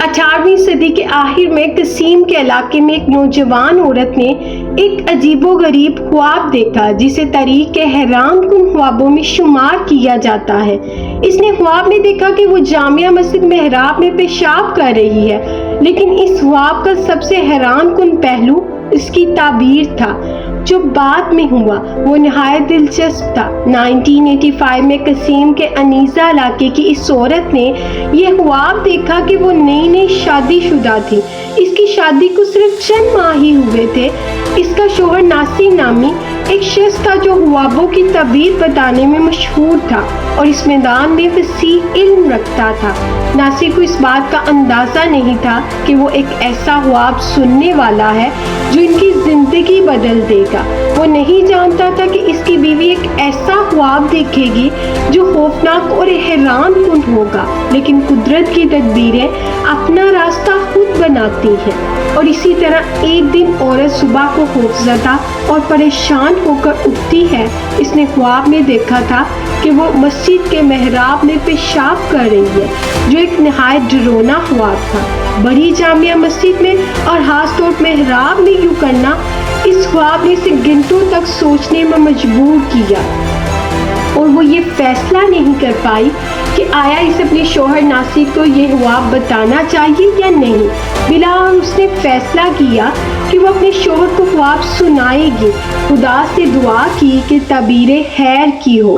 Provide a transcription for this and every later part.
18ویں صدی کے آخر میں قصیم کے علاقے میں ایک نوجوان عورت نے ایک عجیب و غریب خواب دیکھا جسے تاریخ کے حیران کن خوابوں میں شمار کیا جاتا ہے۔ اس نے خواب میں دیکھا کہ وہ جامع مسجد محراب میں پیشاب کر رہی ہے، لیکن اس خواب کا سب سے حیران کن پہلو اس کی تعبیر تھا جو بعد میں ہوا۔ وہ نہایت دلچسپ تھا۔ 1985 میں قصیم کے انیزہ علاقے کی اس عورت نے یہ خواب دیکھا کہ وہ نئی شادی شدہ تھی۔ اس کی شادی کو صرف چند ماہ ہی ہوئے تھے۔ اس کا شوہر ناصر نامی ایک شخص تھا جو خوابوں کی تعبیر بتانے میں مشہور تھا اور اس میدان میں وسیع علم رکھتا تھا۔ ناصر کو اس بات کا اندازہ نہیں تھا کہ وہ ایک ایسا خواب سننے والا ہے جو ان کی زندگی بدل دے گا۔ وہ نہیں جانتا تھا کہ اس کی بیوی ایک ایسا خواب دیکھے گی جو خوفناک اور حیران کن ہوگا، لیکن قدرت کی تدبیریں اپنا راستہ خود بناتی ہیں۔ اور اسی طرح ایک دن عورت صبح کو خوفزدہ اور پریشان ہو کر اٹھتی ہے۔ اس نے خواب میں دیکھا تھا کہ وہ مسجد کے محراب میں پیشاب کر رہی ہے، جو ایک نہایت ڈراؤنا خواب تھا۔ بڑی جامع مسجد میں اور خاص طور محراب میں یوں کرنا اس خواب نے اسے گھنٹوں تک سوچنے میں مجبور کیا، اور وہ یہ فیصلہ نہیں کر پائی کہ آیا اسے اپنے شوہر ناصر کو یہ خواب بتانا چاہیے یا نہیں۔ بلاخر اس نے فیصلہ کیا کہ وہ اپنے شوہر کو خواب سنائے گی۔ خدا سے دعا کی کہ تعبیر خیر کی ہو۔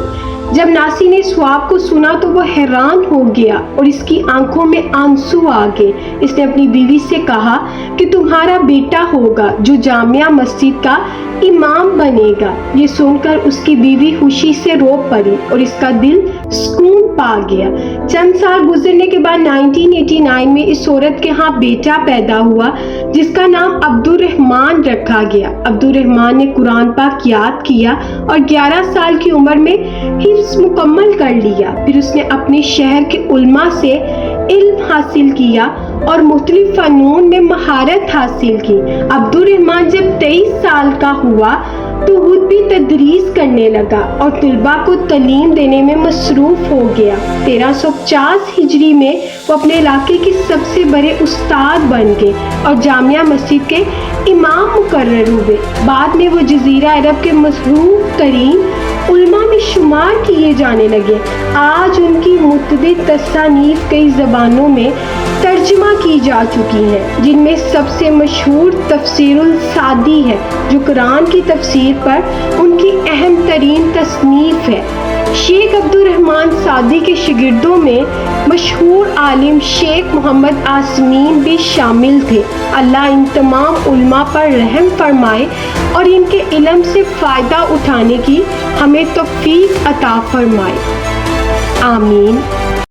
جب ناصر نے اس خواب کو سنا تو وہ حیران ہو گیا اور اس کی آنکھوں میں آنسو آ گئے۔ اس نے اپنی بیوی سے کہا کہ تمہارا بیٹا ہوگا جو جامع مسجد کا امام بنے گا۔ یہ سن کر اس کی بیوی خوشی سے رو پڑی اور اس کا دل سکون پا گیا۔ چند سال گزرنے کے بعد 1989 میں اس عورت کے ہاں بیٹا پیدا ہوا جس کا نام عبد الرحمن رکھا گیا۔ عبد الرحمن نے قرآن پاک یاد کیا اور 11 سال کی عمر میں حفظ مکمل کر لیا۔ پھر اس نے اپنے شہر کے علماء سے علم حاصل کیا اور مختلف فنون میں مہارت حاصل کی۔ عبد الرحمن جب 23 سال کا ہوا تو خود بھی تدریس کرنے لگا اور طلباء کو تعلیم دینے میں مصروف ہو گیا۔ 1350 ہجری میں وہ اپنے علاقے کے سب سے بڑے استاد بن گئے اور جامع مسجد کے امام مقرر ہوئے۔ بعد میں وہ جزیرہ عرب کے مشہور ترین علماء میں شمار کیے جانے لگے۔ آج ان کی متعدد تصانیف کئی زبانوں میں ترجمہ کی جا چکی ہیں، جن میں سب سے مشہور تفسیر السعدی ہے جو قرآن کی تفسیر پر ان کی اہم ترین تصنیف ہے۔ شیخ عبد الرحمن سعدی کے شاگردوں میں مشہور عالم شیخ محمد آسمین بھی شامل تھے۔ اللہ ان تمام علماء پر رحم فرمائے اور ان کے علم سے فائدہ اٹھانے کی ہمیں توفیق عطا فرمائے۔ آمین۔